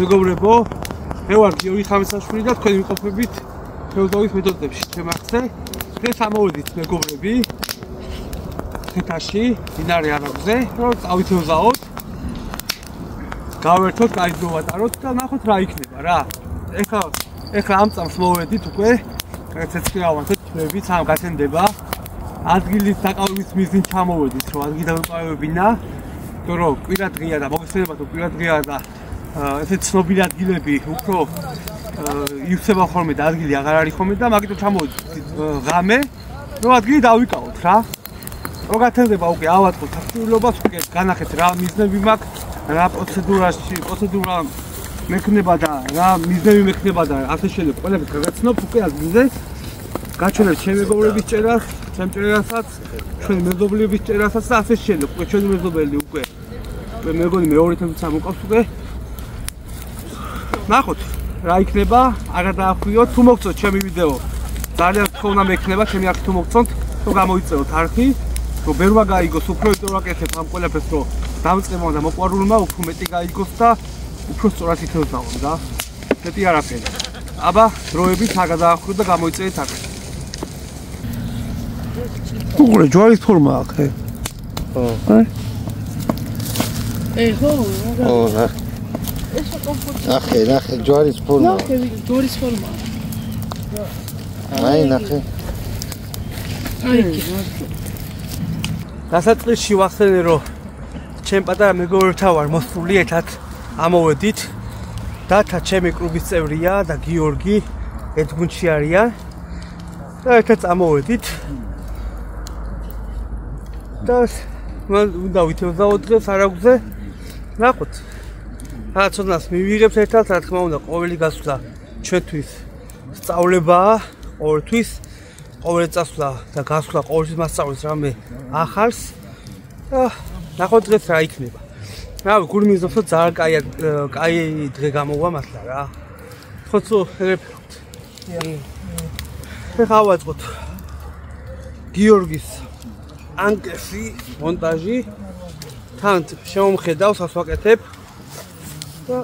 მეგობრებო, მე ვარ გიორგი ხამისაშვილი და თქვენ ვიყოფებით თევზაობის მეთოდებში შემახსე. დღეს ამოვედით მეგობრები ხეთაში, მდინარე არაგვზე, რომ წავითევზაოთ. გავერთოთ, კაი დავატაროთ და ნახოთ რა იქნება რა. ეხლა ამ წამს მოვედით უკვე, ცეცხლავანთო თვეებიც ამ გასენდება. ადგილის დაკავების მიზნით ჩამოვედით, რომ ადგილი დავიყავებინა. რომ კვირა დღეა და მოგესწრებათ რომ კვირა დღეა და ესეთ ცნობილი ადგილები უფრო ივსება ხოლმე და ადგილი აღარ არის ხოლმე და მაგიტომ ჩამოვიდით ღამე რომ ადგილი დავიკავოთ რა. რო გათენდება უკვე ავატყოთ აქტიურობას უკვე განახეთ რა მიზნები მაქვს, რა პროცედურა მექნება და რა მიზნები მექნება და ასე შეიძლება ყველაფერს გაგაცნობთ უკვე ადგილზე. გაჩვენებთ ჩემი მეგობრების ჭერას, ჩემ ჭერასაც, ჩვენი მეზობლების ჭერასაც და ასე შეიძლება. უკვე ჩვენი მეზობელი უკვე მე მგონი მეორე თემს ამოყავს უკვე. ნახოთ რა იქნება, არა დაახვიოთ, თუ მოგწონთ ჩემი ვიდეო. ძალიან თხოვნა მექნება ჩემი არხი თუ მოგწონთ, რომ გამოიწეროთ არხი, რომ ბერმა გაიგოს, უფრო მეტი ვაკეთებ ამ ყველაფერს, რომ დამწყებმა და მოყვარულმა უფრო მეტი გაიგოს და უფრო სწორად ითევზაონ და მეტი არაფერი. აბა, დროებით აგადაახვიოთ და გამოიწერეთ არხი. უყურე ჯვარის ფორმა აქვს. ხო. ხო. ნახე, ჯვარის ფორმა. ნახე, ჯვარის ფორმა. ნახე. დასაწყისში ვახსენე, რომ ჩემ პატარა მეგობრებთან ვარ მოსული ერთად ამოვედით. დათა ჩემი კლუბის წევრია და გიორგი ერთ გუნდში არიან. და ერთად ამოვედით. და უნდა ვითევზაოთ დღეს არაგვზე. ნახოთ. რაცონას მივიღებთ ერთად, რა თქმა უნდა, ყოველი გასვლა ჩვენთვის სწავლებაა, ყოველთვის ყოველი წასვლა და გასვლა ყოველთვის მასწავლის რამე ახალს. და ნახოთ დღეს რა იქნება. რა გული მიზნობს რომ ძალიან კაი დღე გამოვა მართლა რა. ხოცო ერეფეროთ. ეხლა ავაწყოთ გიორგის ანკესი მონტაჟი. თან შემომხედავს, ას ვაკეთებ. და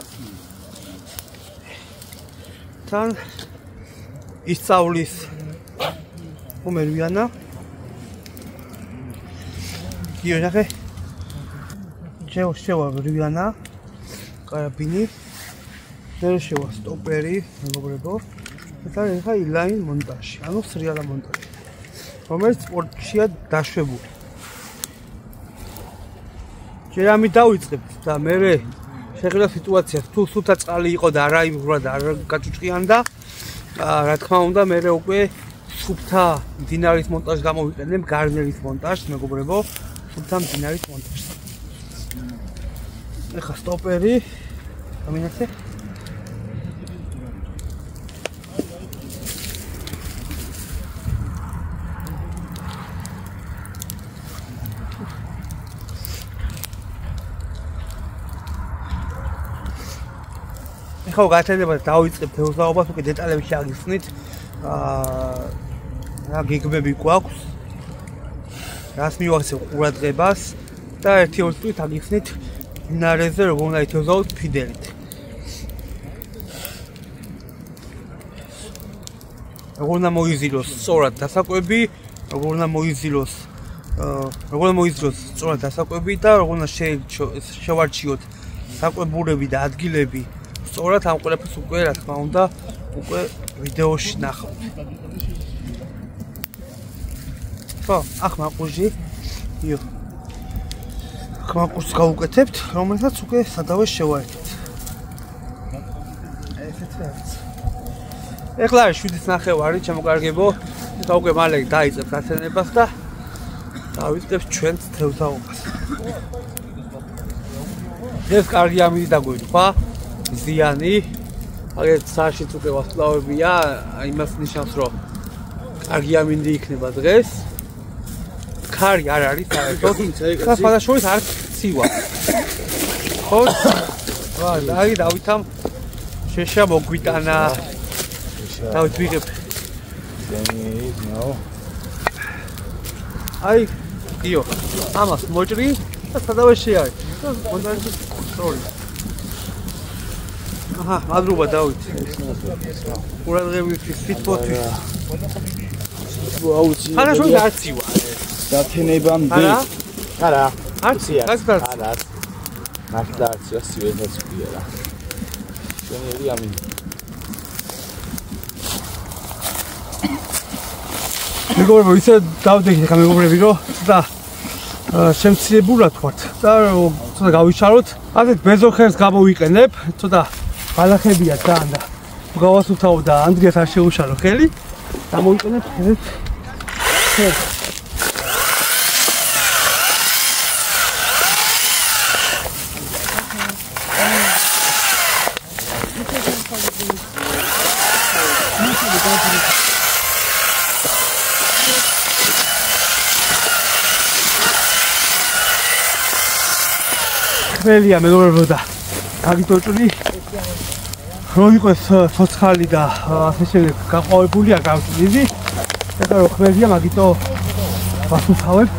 თან ისწავლის მომერვიანა. გიორგი შევა რვიანა, კარაბინი, შევა სტოპერი, მეგობრებო. და ეხა ინლაინ მონტაჟი, ანუ სრიალა მონტაჟი. რომელიც სპორტშია დაშვებული. ჯერამი დავიწყებთ და მე შეხედა სიტუაცია თუ სულთა წყალი იყო და არა იმღვრა და არა გაჭუჭყიანდა. რა თქმა უნდა მე უკვე სუფთა მდინარის მონტაჟს გამოვიყენებ, გარნერის მონტაჟს, მეგობრებო, სუფთა მდინარის მონტაჟს. ეხა სტოპერი, გამინახე. ეხლა გათენდება და დავიწყებთ თევზაობას, უკვე დეტალებში აგიხსნით. რა გეგმები გვაქვს. რას მივახცევ ყურადღებას და ერთი-ორი წუთით აგიხსნით მდინარეზე როგორ უნდა ითევზაოთ ფიდელით. როგორ უნდა მოიზილოს სწორად დასაკვები, როგორ უნდა მოიზილოს სწორად დასაკვები და როგორ უნდა შევარჩიოთ საკვებურები და ადგილები. სწორად ამ ყველაფერს უკვე რა თქმა უნდა უკვე ვიდეოში ნახავთ. ხო, ახ მაყუჟი. იო. ახ მაყუჟს გავუკეთებთ, რომელსაც უკვე სადავე შევაერთეთ. ესეც არის. ეხლა 7:30 ჩემოკარგებო. ეხლა უკვე მალე დაიწყებ გაცენებას და დავიწყებ ჩვენ თევზაობას. ეს კარგი ამინდი დაგვირქვა. ზიანი აგერ საშიც უკვე ვასწავლებია, იმას ნიშნავს რომ კარგი ამინდი იქნება დღეს. ქარი არ არის საერთოდ. ხა სხვადასხვა არ ცივა. ხო? აი დავითამ შეშა მოგვიტანა. დავით ვიღებ. აი, იო. ამას მოჭრი და სადავე შეარი. მონდანში სწორი. აჰა, მადლობა დავით. ყურადღებისთვის ფიტფოთვის. აუცი. არა შენ არცივა. დათენებამდე. არა. არცია. არა. მართლა არცია, სიუჟეტს ქვია რა. შენერი ამინი. მეგობრებო, ისე დავდექი ხა მეგობრები, რომ ცოტა შემცირებულად ვართ და ცოტა გავიშალოთ. ასეთ ბეზოხერს გამოვიყენებ, ცოტა ბალახებია თან და გავასუფთავო და ანდრიას არ შეუშალო ხელი. გამოვიყენებ ეს ხმელია მეგობრებო და გაგიტოჭრი რომ იყოს ცოცხალი და ასე შემდეგ გაყვავებული არ გავწვიდი ეხლა რომ ხმელია მაგიტო ვასუფთავებ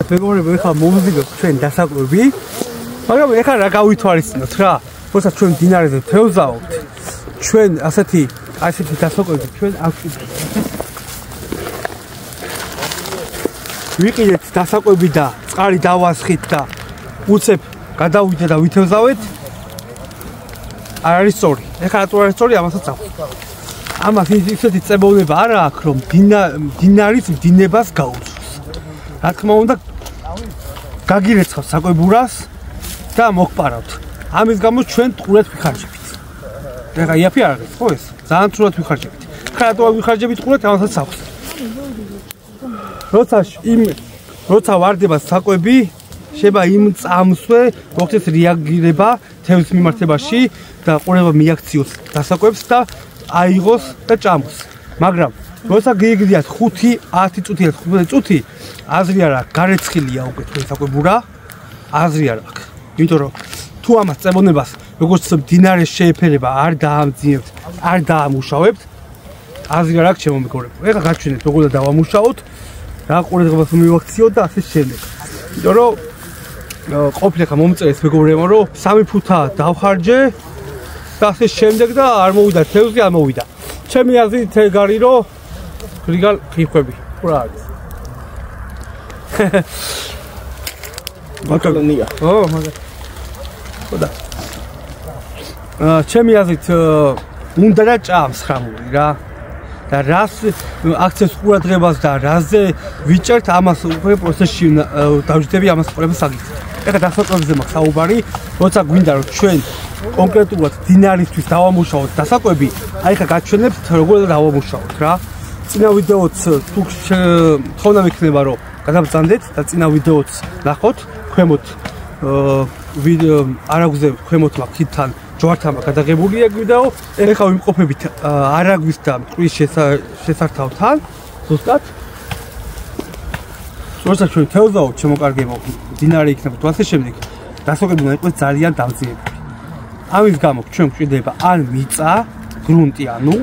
მეგობრებო, ეხლა მომზიდოთ ჩვენ დასაკვები, მაგრამ ეხლა რა გავითვალისწინოთ რა? როცა ჩვენ მდინარეზე თევზაობთ, ჩვენ ასეთი დასაკვები ჩვენ ვიყიდეთ დასაკვები და წყალი დავასხით და უცებ გადავიდეთ და ვითევზავეთ. არ არის სწორი. ეხლა რატო არის სწორი, ამასაც აქვს. ამას ისეთი წებოვნება არ აქვს, რომ მდინარის მდინებას გაუწევს. რა თქმა უნდა გაგირეცხავს საკვებურას და მოგპარავთ. ამის გამო ჩვენ ტყურად ვიხარჯებით. ეხლა იაფი არ არის, ხო ეს? ძალიან ტყურად ვიხარჯებით. ხა რატო ვიხარჯებით ტყურად, ამასაც აქვს. როცა ვარდება საკვები, შეიძლება იმ წამსვე მოხდეს რეაგირება თევზის მიმართებაში და ყურება მიაქციოს დასაკვებს და აიღოს და ჭამოს. მაგრამ როცა გიგდიათ 5-10 წუთი ან 15 წუთი, აზრი არ აქვს, გარეცხილია უკვე თქვენი საკვებურა, აზრი არ აქვს. იმიტომ რომ თუ ამას წებონებას როგორც მდინარის შეეფერება არ დაამძინებთ, არ დაამუშავებთ, აზრი არ აქვს ჩემო მეგობრებო. ეხლა გაჩვენეთ როგორ დავამუშავოთ, რა ყურადღებას მივაქციოთ და ასე შემდეგ. იმიტომ რომ ყოფილი ხა მომწერეს მეგობრებო, რომ 3 ფუთა დავხარჯე და ასე შემდეგ და არ მოვიდა თევზი, არ მოვიდა. ჩემი აზრით ეგარი რომ რიგალ ხიხვები. რა არის? მაკალონია. ო, მაგა. ხოდა. ჩემი აზრით უნდა და ჭამს ხამური რა. და რას აქცევს ყურადღებას და რაზე ვიჭერთ ამას უკვე პროცესში დავждები ამას ყურებას აგით. ეხლა დასაკვებზე მაქვს საუბარი, როცა გვინდა რომ ჩვენ კონკრეტულად დინარისთვის დავამუშავოთ დასაკვები, აი ხა გაჩვენებთ როგორ დავამუშავოთ რა. წინა ვიდეოც თუ თხოვნა მექნება რომ გადაბრძანდეთ და წინა ვიდეოც ნახოთ, ქვემოთ ვიდეო არაგზე ქვემოთ მაქვს თან ჯვართან გადაღებულია ვიდეო. ეხლა ვიმყოფებით არაგვის და მტკვრის შესართავთან, ზუსტად. როცა ჩვენ თევზაობთ, შემოკარგებო, მდინარე იქნება თუ ასე შემდეგ, დასაკვები უნდა იყოს ძალიან დამძიმებული. ამის გამო ჩვენ გვჭირდება ან მიწა, გრუნტი, ანუ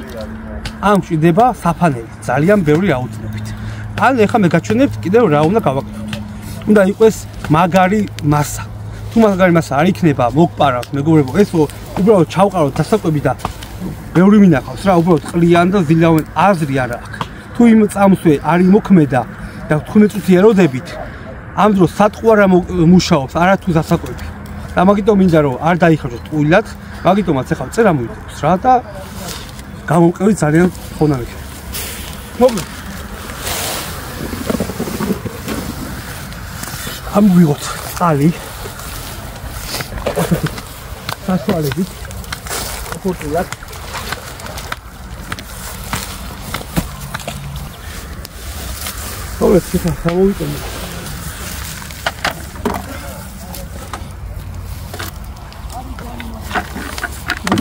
ან გვჭირდება საფანელი, ძალიან ბევრი რაოდენობით. ან ეხლა მე გაჩვენებთ კიდევ რა უნდა გავაკეთოთ. უნდა იყოს მაგარი მასა. თუ მაგარი მასა არ იქნება, მოგპარავთ მეგობრებო, ეს უბრალოდ ჩავყაროთ დასაკვები და ბევრი მინახავს რა, უბრალოდ ყლიან და ზილავენ, აზრი არ აქვს. თუ იმ წამსვე არ იმოქმედა და 15 წუთი ეროდებით, ამ დროს სატყვა რა მუშაობს, არათუ დასაკვები. და მაგიტომ მინდა რომ არ დაიხარჯოთ ტყუილად, მაგიტომაც ახლა წერ ამოიწევს რა და გამოვყევით ძალიან ხონა მექნება. მოგე. ამგვიღოთ წყალი. სასვალებით. ფუტულად. ყოველს ხა გამოვიტანე.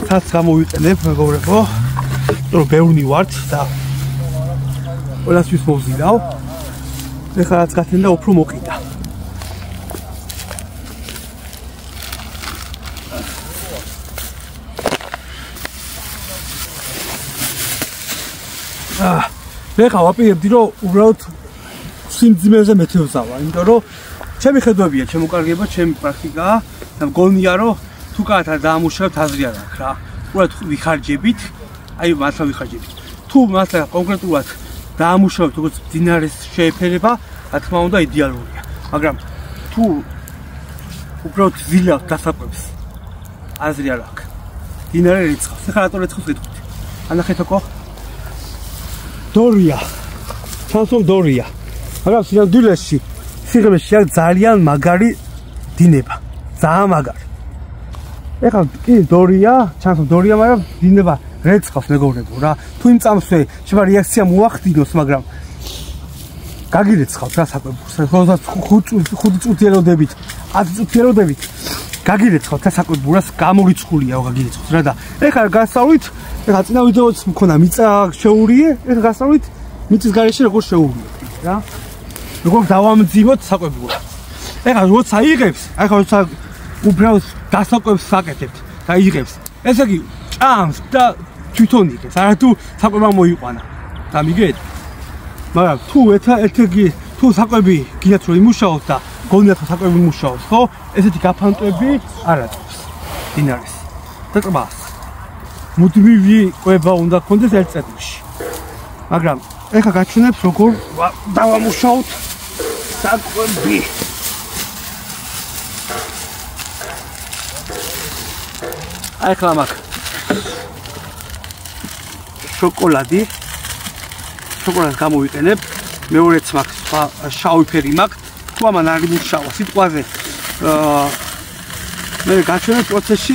საც გამოვიტანებ მეგობრებო. რომ ბევრი ვართ და ყველასთვის მოვზიდავ. ეხლა რაც გათენდა უფრო მოყიდა. მე ხა ვაპირებდი რომ უბრალოდ სიმძიმეზე მეთევზავა, იმიტომ რომ ჩემი ხედვებია, ჩემო ჩემი პრაქტიკაა და მგონია რომ თუ კათა დაამუშავებთ აზრი არ აქვს რა. უბრალოდ ვიხარჯებით, აი მართლა ვიხარჯებით. თუ მართლა კონკრეტულად დაამუშავებთ როგორც მდინარეს შეეფერება, რა თქმა უნდა იდეალურია. მაგრამ თუ უბრალოდ ვილავთ დასაკვებს, აზრი არ აქვს. მდინარე რიცხავს. ეხლა რატო რიცხავს გეტყვით? ანახეთო დორია. ჩანსომ დორია. მაგრამ სინამდვილეში სიღრმეში არის ძალიან მაგარი დინება. ძალიან მაგარი. ეხლა კი დორია, ჩანსომ დორია, მაგრამ დინება რეცხავს მეგობრებო რა. თუ იმ წამსვე შეიძლება რეაქცია მოახდინოს, მაგრამ გაგირეცხავს რა საკვებურს. 5 წუთი ელოდებით, 10 წუთი ელოდებით გაგირეცხავთ რა საკვებურს, გამორიცხულია გაგირეცხავთ რა და ეხლა გასწავლით, ეხლა წინა ვიდეოც მქონდა მიწა შეურიე, ეხლა გასწავლით მიწის გარეშე როგორ შეურიებთ რა. როგორ დავამძიმოთ საკვებურს. ეხლა როცა იღებს, ეხლა როცა უბრალოდ დასაკვებს საკეთებთ და იღებს, ესე იგი ჭამს და თვითონ იღებს, არა თუ საკვება მოიყვანა. გამიგეთ? მაგრამ თუ ერთ-ერთი თუ საკვები გინდათ რომ იმუშაოს და გონიათ რომ საკვები იმუშაოს, ხო? ესეთი გაფანტვები არ აწევს დინარეს და ტბას. მუდმივი კვება უნდა გქონდეს ერთ წელში. მაგრამ ეხლა გაჩვენებს როგორ დავამუშავოთ საკვები. აი ხლა მაგ შოკოლადი გამოვიყენებ. მეორეც მაქვს შავი ფერი მაქვს. თუ ამან არ იმუშავა სიტყვაზე მე გაჩვენებ პროცესში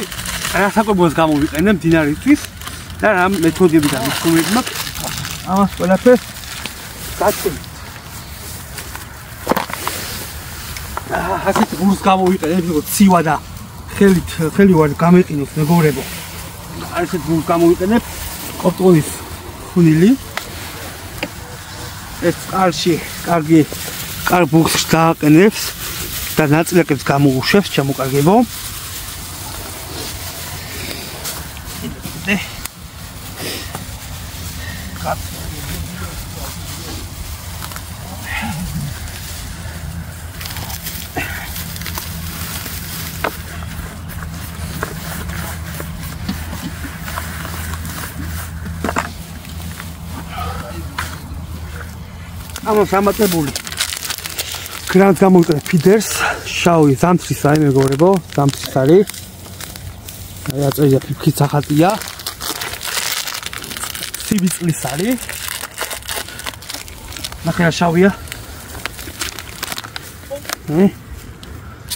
რა საკვებოს გამოვიყენებ მდინარისთვის და რა მეთოდები და ინსტრუმენტები მაქვს. ამას ყველაფერს გაჩვენებ. ასეთ გულს გამოვიყენებ, როგორც ცივა და ხელი ვარ გამეყინოს მეგობრებო. ასეთ გულს გამოვიყენებ კოპტონის ხუნილი. ეს წყალში კარგი ბუხს დააყენებს და ნაწილაკებს გამოუშვებს, ჩამოკარგებო. ამას ამატებული გრანტ გამოვიყენებ ფიდერს, შავი ზამთრის არის მეგობრებო, ზამთრის არის. აი აწერია ფიფქის სახატია. ცივი წყლის არის. ნახე რა შავია.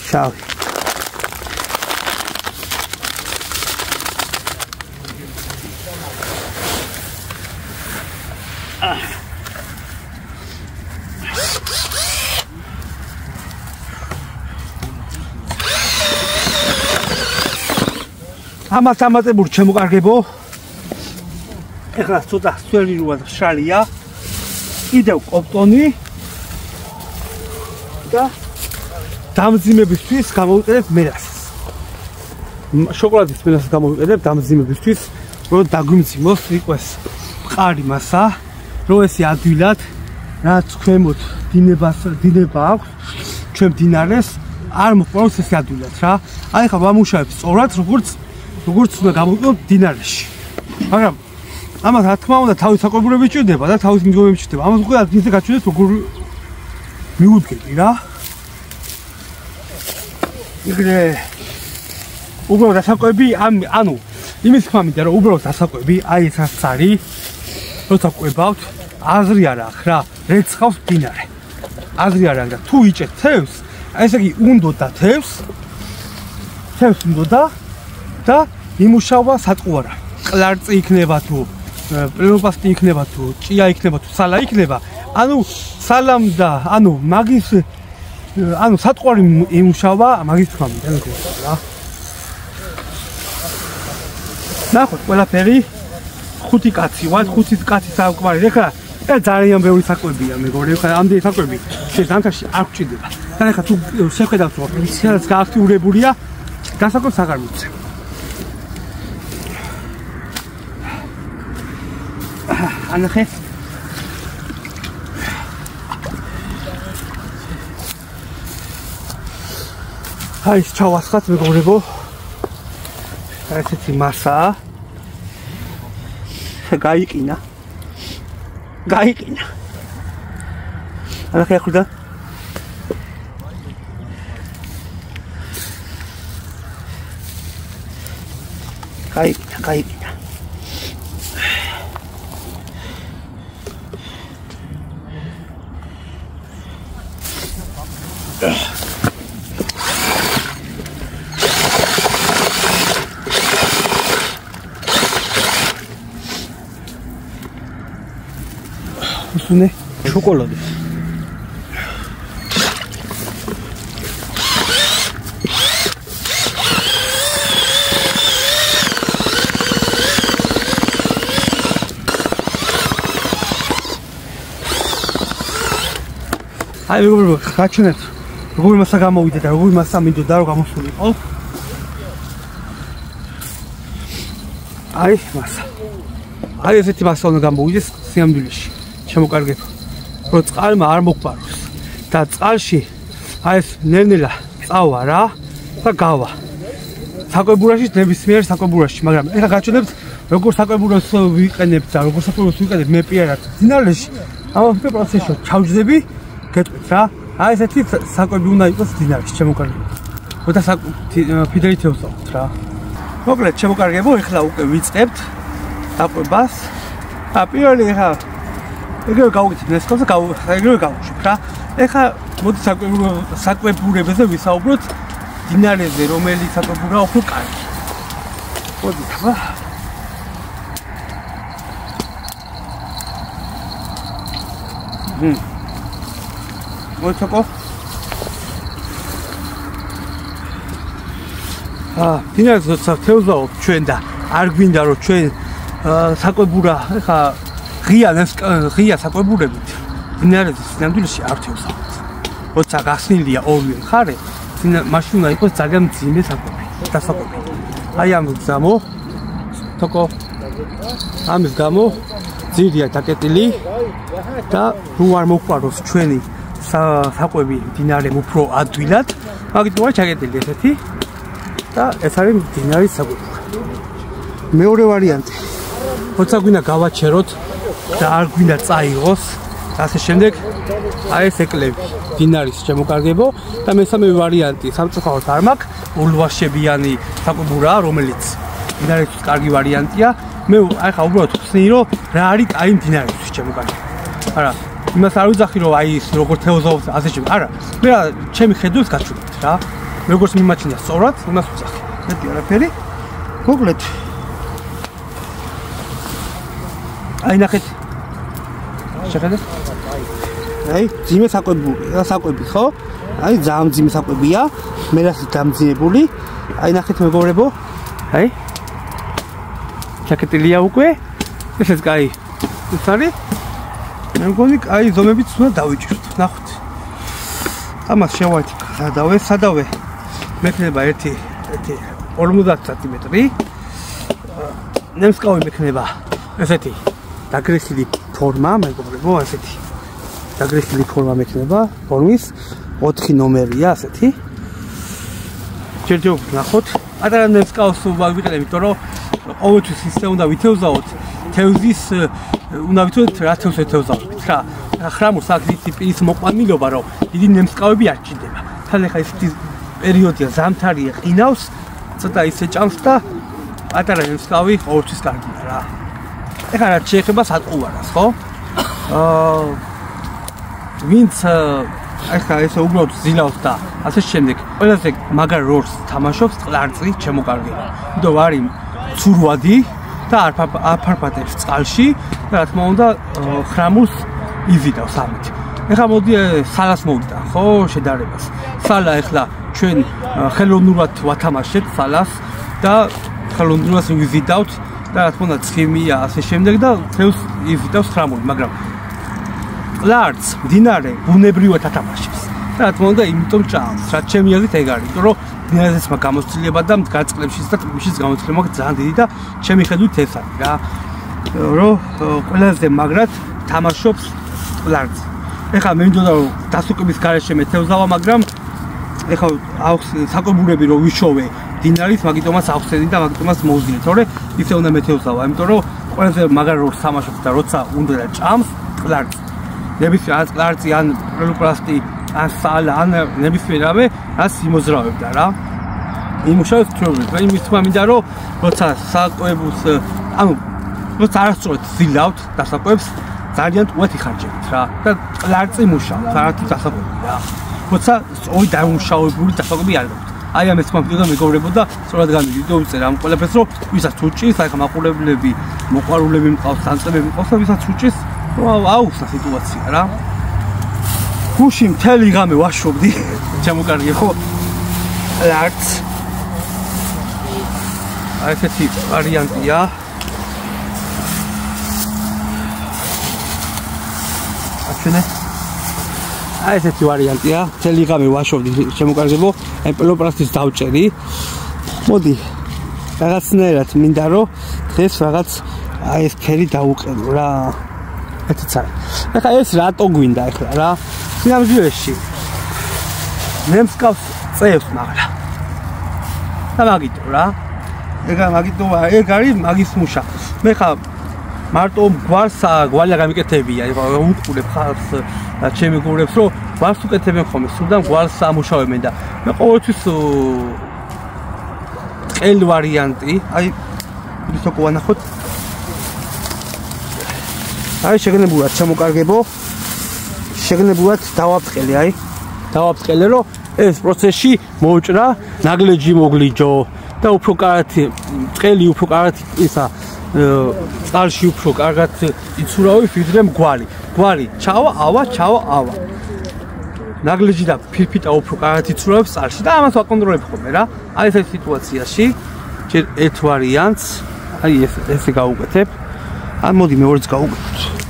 შავი. ამას ამატებულ შემოკარგებო. ეხლა ცოტა სვერილურად მშრალია. კიდევ კოპტონი და დამძიმებისთვის გამოვიყენებ მელასს. შოკოლადის მელასს გამოვიყენებ დამძიმებისთვის, რომ დაგვიმძიმოს, იყოს მყარი მასა, რომ ესე ადვილად რაც ქვემოთ დინება აქვს, ჩვენ მდინარეს არ მოყვარს ესე ადვილად რა. აი ხა ვამუშავებ სწორად, როგორც უნდა გამოვიყენოთ მდინარეში. მაგრამ ამას რა თქმა უნდა თავის საკვებურები ჭირდება და თავის მიდგომები ჭირდება. ამას უკვე ადგილზე გაჩვენეთ როგორ მიუდგები რა. იგრე უბრალოდ დასაკვები, ანუ იმის თქმა მინდა რომ უბრალოდ დასაკვები, აი ეს არის, როცა ყვებავთ, აზრი არ აქვს რა, რეცხავს მდინარე. აზრი არ აქვს და თუ იჭერთ თევზს, ესე იგი უნდა თევზს უნდა და იმუშავა სატყუარა. ყლარწი იქნება თუ პლენოპასტი იქნება თუ ჭია იქნება თუ სალა იქნება, ანუ სალამ და ანუ მაგის ანუ სატყვარი იმუშავა მაგის თქმით რა. ნახოთ ყველაფერი 5 კაცი ვარ, 5 კაცის საკვარი. ეხლა ძალიან ბევრი საკვებია მეგობრებო. ეხლა ამდენი საკვები ზამთარში არ გვჭირდება. და ეხლა თუ შეხედავთ რომ ისედაც გააქტიურებულია, დასაკვებს აღარ მიცემ. ანახე აი ჩავასხათ მეგობრებო. ესეთი მასაა. გაიყინა. ანახე ახლა გაიყინა. usune შოკოლადი. აი მეგობრებო, გაჩვენეთ როგორი მასა გამოვიდა და როგორი მასა მინდოდა რომ გამოსულიყო. აი მასა. აი ესეთი მასა უნდა გამოვიდეს სიამდვილეში. შემოკარგებ რომ წყალმა არ მოგბაროს და წყალში აი ეს ნელ-ნელა წავა რა და გავა საკვებურაში ნებისმიერ საკვებურაში. მაგრამ ეხლა გაჩვენებთ როგორ საკვებურას ვიყენებ და როგორ საკვებურას ვიყენებ მე პირადად მდინარეში. ამ პროცესში ჩავჯდები გეტყვით რა. აი ესეთი საკვები უნდა იყოს მდინარეში შემოკარგებ. და ფიდერით ევსავთ რა. მოკლედ შემოკარგებო, ეხლა უკვე ვიწყებთ საკვებას. პირველი ეხლა ეგრევე გავუკეთებ ნესხელს და ეგრევე გავუშვებ რა. ეხლა მოდი საკვებურებზე ვისაუბროთ მდინარეზე, რომელი საკვებურა უფრო კარგი. მოდი ხა. მოიწაკო. მდინარეზე როცა თევზაობ ჩვენ და არ გვინდა რომ ჩვენ საკვებურა ეხლა ღია საკვებურებით მდინარეზე სინამდვილეში არ თევზავთ. როცა გახსნილია ორივე მხარე, მაშინ უნდა იყოს ძალიან მძიმე საკვები და საკვები. აი ამ გამო თოკო ამის გამო ძირია დაკეტილი და რო არ მოყვაროს ჩვენი საკვები მდინარემ უფრო ადვილად, მაგით მოა ჩაკეტილი ესეთი და ეს არის მდინარის საკვები. მეორე ვარიანტი. როცა გვინდა გავაჩეროთ და არ გვინდა წაიღოს და ასე შემდეგ აი ეს ეკლები მდინარის შემოკარგებო და მესამე ვარიანტი სამწუხაროდ არ მაქვს ულვაშებიანი საკვებურაა რომელიც მდინარისთვის კარგი ვარიანტია. მე აი ხა უბრალოდ ხსნი რომ რა არის აი მდინარისთვის შემოკარგებო. არა იმას არ ვიძახი რომ აი ის როგორ თევზაობს ასე შემდეგ. არა მე ჩემი ხედვით გაჩვენებთ რა. როგორც მიმაჩნია სწორად იმას ვიძახი. მეტი არაფერი. მოკლედ აი ნახეთ შეხედეთ აი ძიმე საკვები ხო? აი ძალიან ძიმე საკვებია მე რას დამძიმებული. აი ნახეთ მეგობრებო აი ჩაკეტილია უკვე ესეც კაი ის არის მე მგონი აი ზომებით უნდა დავიჭიროთ. ნახოთ ამას შევაჭი სადავე მექნება 1 50 სანტიმეტრი ნემსკავი მექნება ესეთი დაგრესილი ფორმა მეგობრებო ასეთი დაგრესილი ფორმა მექნება ფორმის 4 ნომერია ასეთი. ჯერჯერ ნახოთ პატარა ნემსკავს ვიყენებ იმიტომ რომ ყოველთვის ისე უნდა ვითევზაოთ თევზის უნდა ვითხოვოთ რა თევზს ეთევზავთ რა. ხრამურს აქვს ისეთი პირის მოყვანილობა რომ დიდი ნემსკავები არ ჭირდება. თან ახლა ისეთი პერიოდია ზამთარია ყინავს ცოტა ისე ჭამს და პატარა ნემსკავი ყოველთვის კარგია რა. ეხლა რაც შეეხება სატყუარას ხო? ვინც ეხლა ესე უბრალოდ ზილავს და ასე შემდეგ ყველაზე მაგარ როლს თამაშობს წყლარწი შემოკარგება. იმიტომ არის ცურვადი და არ ფარფატებს წყალში და რა თქმა უნდა ხრამულს იზიდავს ამით. ეხლა მოდი სალას მოვიდა, ხო, შედარებას. სალა ეხლა ჩვენ ხელოვნურად ვათამაშეთ სალას და ხელოვნურად ვიზიდავთ და რა თქმა უნდა ცხიმია ასე შემდეგ და თევს იზიდავს ხრამული, მაგრამ ლარც მდინარე ბუნებრივად ათამაშებს. და რა თქმა უნდა იმიტომ ჭამს, რაც ჩემი აზრით ეგ არის, იმიტომ რომ მდინარესაც მაქვს გამოცდილება და განწყლებშიც და მიშიც გამოცდილება მაქვს ძალიან დიდი და ჩემი ხედვით ეს არის რა. რომ ყველაზე მაგრად თამაშობს ლარც. ეხლა მე მგონია რომ დასუკვების გარეშე მეთევზავა, მაგრამ ეხლა საკვებურები რომ ვიშოვე დინარის, მაგიტომაც ახსენდი და მაგიტომაც მოვზინე, თორე ისე უნდა მეთევზავა, იმიტომ რომ ყველაზე მაგრად რო თამაშობს და როცა უნდა და ჭამს ლარც. ნებისმიერ ლარცი ან პრელუპლასტი ან სალა ან ნებისმიერ რამე რაც იმოძრავებდა რა. იმუშავებს ჩვეულებრივ. მე იმის თქმა მინდა რომ როცა საკვებს ანუ როცა არასწორად ზილავთ დასაკვებს ძალიან უეთ იხარჯებით რა და ლარცი მუშაობს არათი დასაკვები რა. როცა ორი დამუშავებული დასაკვები არ გაქვთ. აი ამის თქმა მინდა მეგობრებოდა სწორად გამიგიდო ვიწერე ამ ყველაფერს რომ ვისაც უჭის აი მაყურებლები მოყვარულები მყავს სანწებები მყავს და ვისაც უჭის აუხსნა სიტუაცია რა. გუში მთელი ღამე ვაშობდი ჩამოკარგე ხო ლარც აი ესეთი ვარიანტია აჩვენე აი ესეთი ვარიანტია მთელი ღამე ვაშობდი ჩამოკარგებო აი პელოპრასტის დავჭერი მოდი რაღაცნაირად მინდა რომ დღეს რაღაც აი ეს ფერი დაუყენო რა ეთიც არის ეხლა ეს რატო გვინდა ეხლა რა სინამდვილეში მე მსკავს წევს მაგრამ და მაგიტო რა ეგა მაგიტო ეგ არის მაგის მუშა მე ხა მარტო გვარი გამიკეთებია უყურებ ხალხს და ჩემი გურებს რომ გვარს უკეთებენ ხოლმე სულთან გვარს ამუშავებენ და მე ყოველთვის ყელ ვარიანტი აი ის თქო ვანახოთ აი შეგნებულად ჩამოკარგებო შეგნებულად დავაფრყელე აი დავაფრყელე რომ ეს პროცესში მოუჭრა ნაგლეჯი მოგვლიჯო და უფრო კარგი წელი უფრო კარგი ისა წყალში უფრო კარგად იცურავი ვიდრე გვარი ჩავა ავა ნაგლეჯი და ფირფიტა უფრო კარგად იცურავებს წყალში და ამას ვაკონტროლებ ხოლმე რა აი ეს სიტუაციაში ჯერ ერთ ვარიანტს აი ესე გავუკეთებ ან მოდი მეორეც გავუკეთებ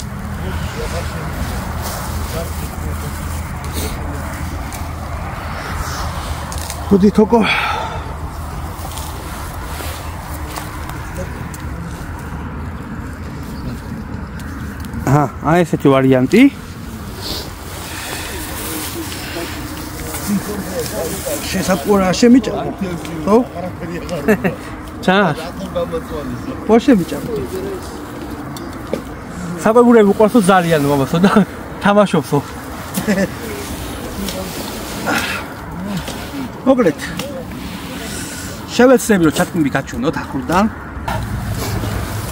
მოდი თოკო აი ესეთი ვარიანტი შესაკვირა შემიჭამ ხო? ჩა ხო შემიჭამ საკვებურები უყვარსო ძალიან მომასო და თამაშობსო მოგლეთ შევეცდები რომ ჩატკნები გაჩვენოთ ახლდან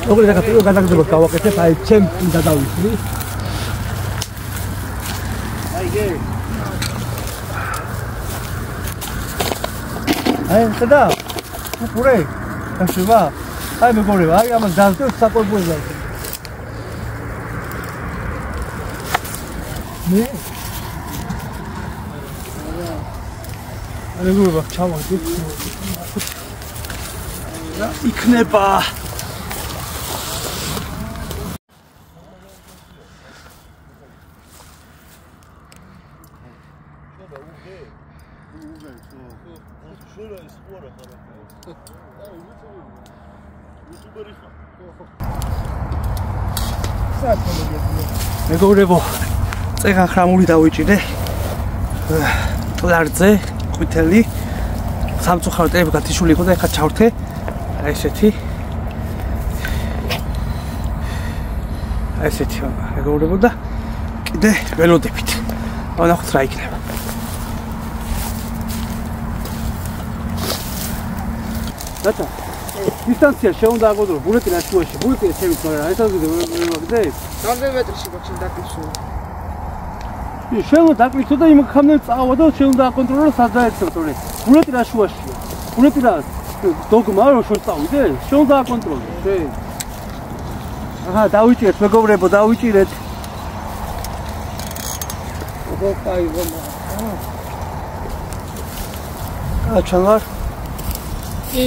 მოგლეთ ახლა პირველ გადაგზავნებას გავაკეთებ აი ჩემ წინდა დავისვრი აიგე აი ხდა უყურე გაშვა აი მეგობრებო აი ამას დავწევ საკვებურებზე მე მეგობრებო ჩავარდი რა იქნება მეგობრებო წეგან ხრამული დავიჭირე ლარზე ყვითელი სამწუხარო ტები გათიშული იყო და ეხლა ჩავრთე აი ესეთი მეგობრებო და კიდე ველოდებით ვნახოთ რა იქნება დატა დისტანცია შეუნდა აგოდრო ბულეტი ნაშუაში ბულეტი შევით მაგრამ ეს ազգը ვაგდე რამდენი მეტრში გაქვს დაკისო შეიძლება დაკლიცო და იმ ხამდე წავა და შეიძლება აკონტროლო სადაეცო თორე ბულეტი ნაშუაშია ბულეტი რა დოგმა რო შორ წავიდე შეიძლება აკონტროლო აჰა დავიჭირეთ მეგობრებო დავიჭირეთ ჩანვარ? კი.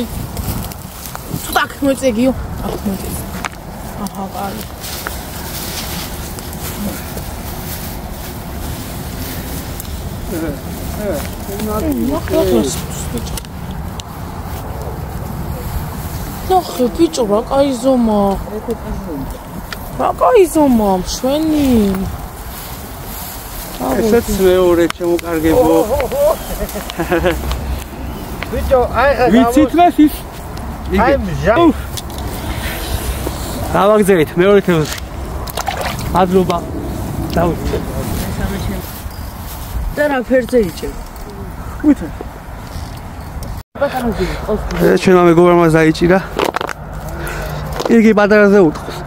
ცოტა მოიწეგიო. აჰა, კარგი. ნახე ბიჭო, რა კაი ზომა. რა კაი ზომა, მშვენი. ესეც მეორე შემოკარგებო. ბიჭო, აი ვიცით მას ის? აი მჟა. დავაგზავნით მეორე თემზე. ადრობა დავუწე. და რა ფერზე იჭებ? ვითა. ჩვენმა მეგობრებმა დაიჭირა. იგი პატარაზე უტყვის.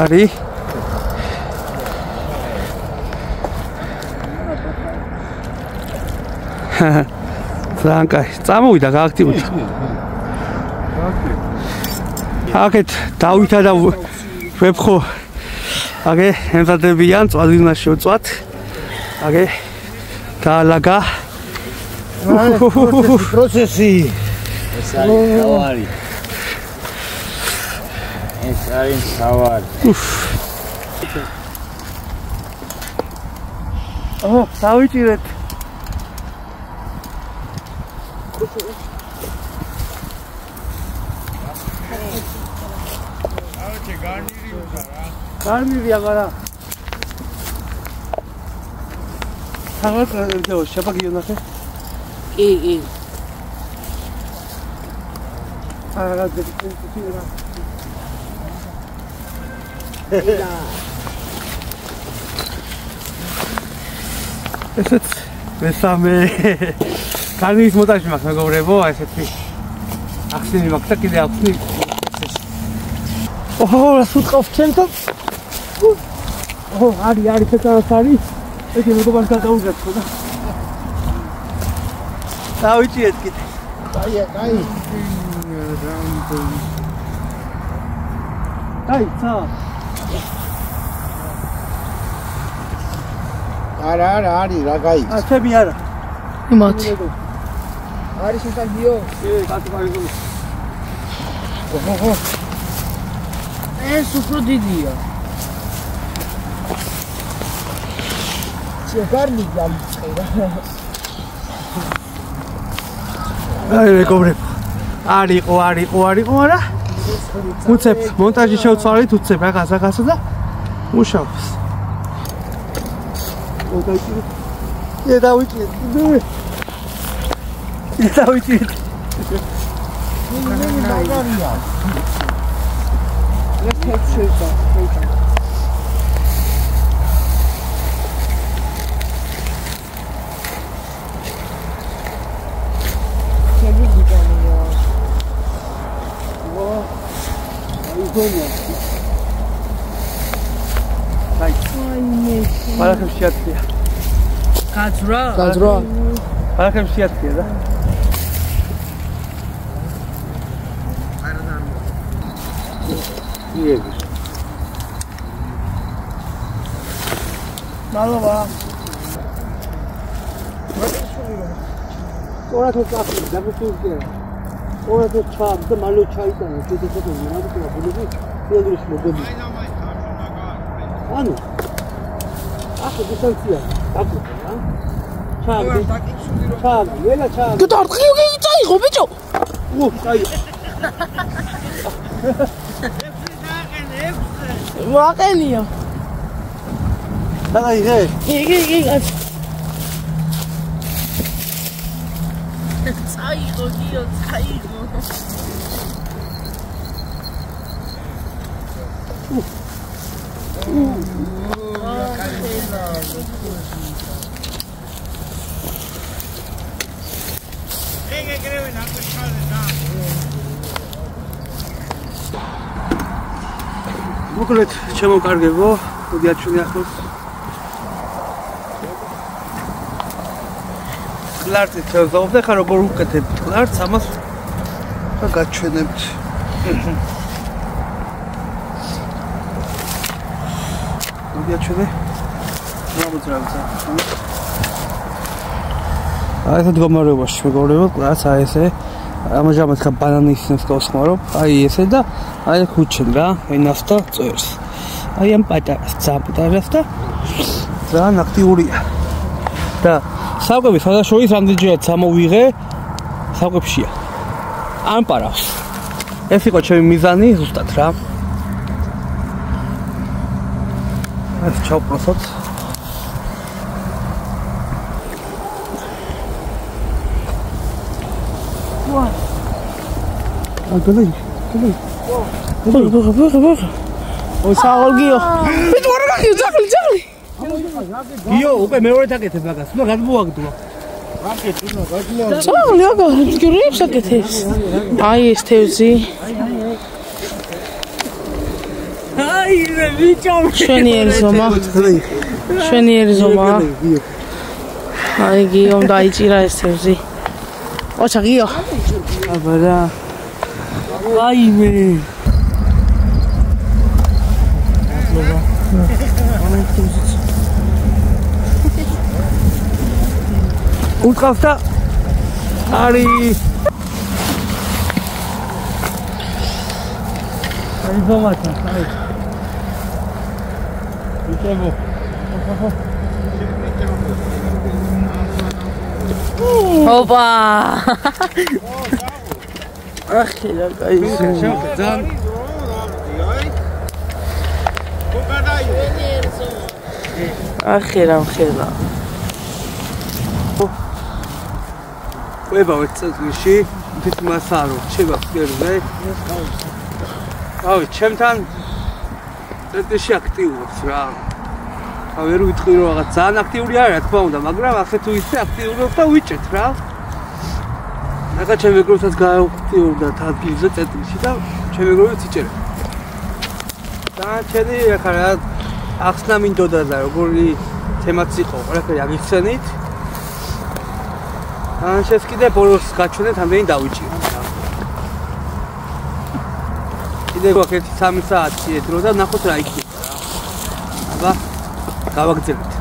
არის ზანკაი წამოვიდა გააქტიურდა აქეთ დავითა და ვებხო აგე ემზადებიან წვადილნას შევწვათ აგე გაალაგა პროცესი ეს არის თავარი ეს არის თავარი ოჰ დავიჭირეთ გარნირი აღარა თაღად შაბაგიო ნახე კი კი არა ძექი ესეც მესამე კარნის მონტაჟი მაქვს მეგობრებო ესეთი ახსენი მაქვს და კიდე ახსენი ოჰო რას უთხოვს ჩემთან ოჰო არის ეს არის ეთი მეგობარს გადაუგეთ ხო და დავიჭიეთ კიდე კაი კაი ცა არა არის რა კაი ჩემი არა იმათი არის შესაგიო კაცი მაგიო ოჰო ეს უფრო დიდია შეგარნი გამიწყება აი მეგობრებო არისო არა უცებ მონტაჟი შევცვალეთ უცებ რაღაცა და მუშაობს დავიჭირეთ ბალახებს შეატყია გაძრა ბალახებს შეატყია და იები მალობა ორათო წაფი დაგუწურდა ორათო ჩამ და მალო ჩაიტანა შედესებო მაგიტა ბულები ფილდრის მოგები ანუ ახლა დისანცია დაგუწურდა რა ჩამ ველა ჩამ თუ დარტყიო წაიღო ბიჭო ო წაი ვაყენია დაიღე იგი წაიღო გიო წაიღო მოკლედ შემოკარგებო მოდიათ ჩვენი ახლოს კლარტით შევზავთ ხა როგორ უკეთებთ კლარტს ამას და გაჩვენებთ მოდია ჩვენე გამოძრავდა. აი ეს მდგომარეობაში მეგობრებო, რაც აი ესე ამჟამად ხა ბანანის ნსკოსმარო, აი ესე და აი ხუჩენ რა, ენას და წერს. აი ამ პატარას, ძაბდარას და ძალიან აქტიურია. და საკვების შესაშვების რამდენჯერაც ამოვიღე საკვებშია. არ პარავს. ეს იყო ჩემი მიზანი ზუსტად რა. ეს ჩავპროსოთ. აგლი. ბო. ო საალგიო. მე თუ არ გაგიო, ძაღლი. გიო, უკვე მეორე დაკეთებ მაგას. უნდა გადმოაგდო. ძაღლი აგა, გირებს აკეთებს. აი ეს თევზი. აი მე ვიჭო. შვენიერი ზომა. აი გიომ დაიჭირა ეს თევზი. ოჩა გიო. აბა რა. აი მე. უთყავს და არის აი ზომათა აი ვიტებო ოპა ახლა კაი ძალიან ახლა ყובה წელში ის მასარო შევა ფერზე აი ჩემთან წელში აქტიურობს რა ხა ვერ ვიტყვი რომ რაღაც ძალიან აქტიური არის რა თქმა უნდა მაგრამ ასე თუ ისე აქტიურობს და ვიჭეთ რა ახლა ჩემ მეგობრებსაც გააქტიურდა თადგილზე წელში და ჩემ მეგობრებს იჭერე და ჩემი ახლა რა ახსნა მინდოდა და როგორი თემაც იყო ყველაფერი აღიხსენით ან შესკიდე ბოლოს გაჩვენეთ ამდენი დავიჭიროთ. კიდე გვაქვს 1-3 საათი დრო და ნახოთ რა იქნება რა. აბა გავაგრძელებთ.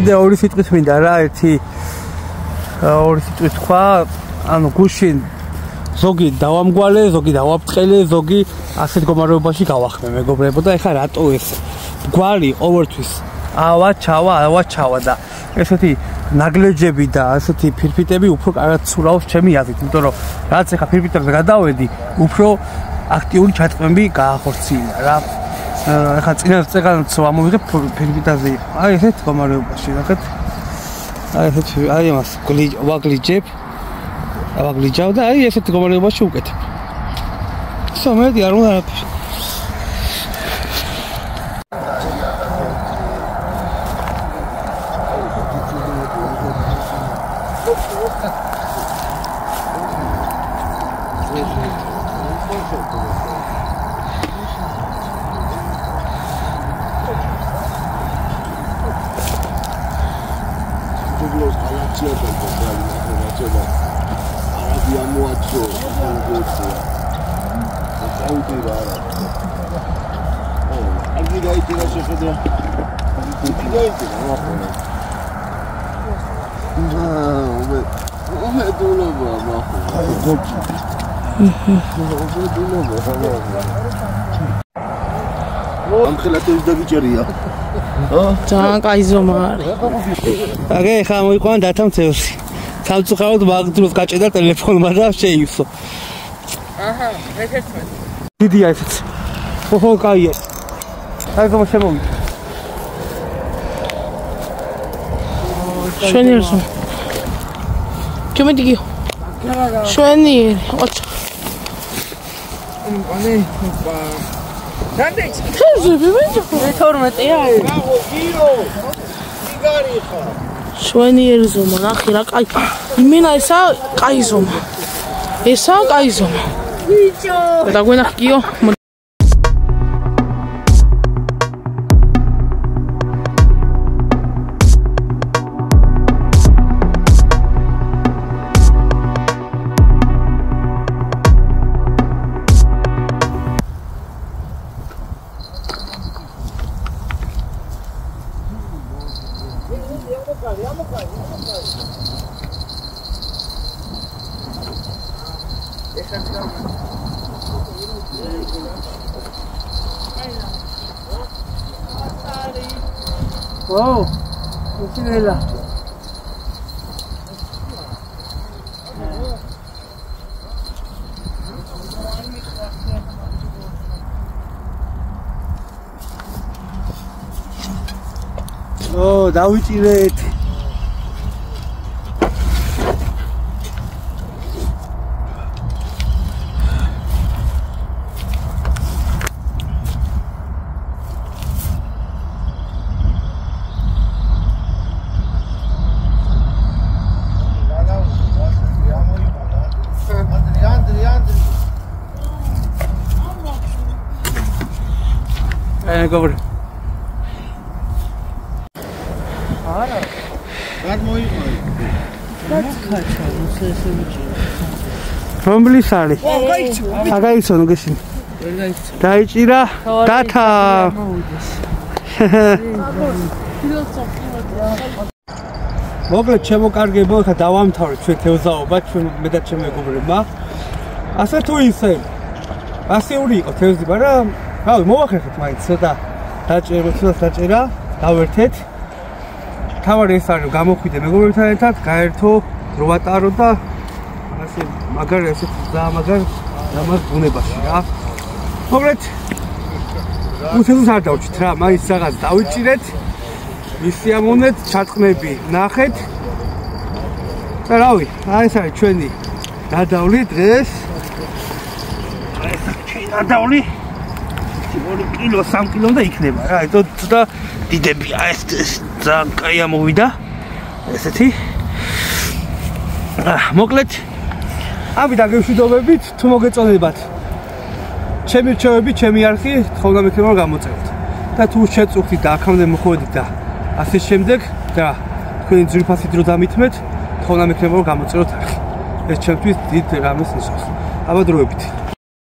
კიდე ორი სიტყვით მინდა რა ორი სიტყვით თქვა ანუ გუშინ ზოგი დავამგვალე ზოგი დავაფრთხილე ზოგი ასეთ მდგომარეობაში გავახმე მეგობრებო და ეხლა რატო ეს გვარი ყოველთვის ავა ჩავა და ესეთი ნაგლეჯები და ასეთი ფირფიტები უფრო კარგად ცურავს ჩემი აზრით იმიტომ რომ რაც ეხლა ფირფიტებზე გადავედი უფრო აქტიური ჩატყმები გაახორციელა რა ახლა წინასწარაც ამოვიღე ფირფიტაზე აი ესეთ მდგომარეობაში ნახეთ აი ესეთ აი მას ვაგლიჯავ და აი ესეთ მდგომარეობაში უკეთებ სამედი არ უნდა არაფერი ამ ხელათებს დაგიჭერია. ძალიან კაი ზომა არის. აგე ხა მოიყვან დათამცევსი. სამწუხაროდ მაგდროს გაჭედა ტელეფონმა და შეივსო. აჰა, მე-11. დიდია ესეც. ოჰო, კაია. აი ზომა შემოვიდა. შვენიერს. ჩემეთიგიო. შვენიერი. ოჩა. Ani, თევზები მეჯახო. 12-ია. შვენიერი ზომა, ნახე რა კაი. იმენა ესა კაი ზომა. ესა კაი ზომა. ბიჭო. და გვენახკიო. Oh, usinela. Oh, დავიჭირეთ. Go. არა. რად მოიყავი? კაცკაჩა, მოსესე ბიჭი. რომლის არის? აგაიცო ნუგეში. ვერ გაიცო. დაიჭირა დათა. მოკლედ შემოკარგებო, ხა დავამთავრეთ ჩვენ თევზაობა, ჩვენ მე და ჩემი მეგობრებმა. ასე თუ ისე. ასეული იყო თევზი, მაგრამ რავი, მოვახერხეთ მაინც ცოტა დაჭერა, დავერთეთ. თავარი ეს არის, გამოხვიდე მეგობრებთან ერთად, გაერთო, დრო ვატარო და ასე მაგარ ესეთ მაგარ ბუნებაში რა. მოკლედ უთევზს არ დავჭით რა, მაინც რაღაც დავიჭირეთ. მისიამოვნეთ, ჩატყნები ნახეთ. და რავი, აი ეს არის ჩვენი დადავლი დღეს. აი ეს ჩვენი დადავლი 2 კილო, 3 კილო და იქნება რა. ცოტა დიდებია ეს ძალიან კაი ამოვიდა. ესეთი. მოკლედ ამით აგეშვიდობებით, თუ მოგეწონებათ. ჩემი რჩევები, ჩემი არხი, თხოვნა მექნება რომ გამოწეროთ. და თუ შეწუხდით და აქამდე მოხვედით და ასე შემდეგ და თქვენი ძვირფასი დრო დამითმეთ, თხოვნა მექნება რომ გამოწეროთ არხი. ეს ჩემთვის დიდ რამეს ნიშნავს. აბა დროებით.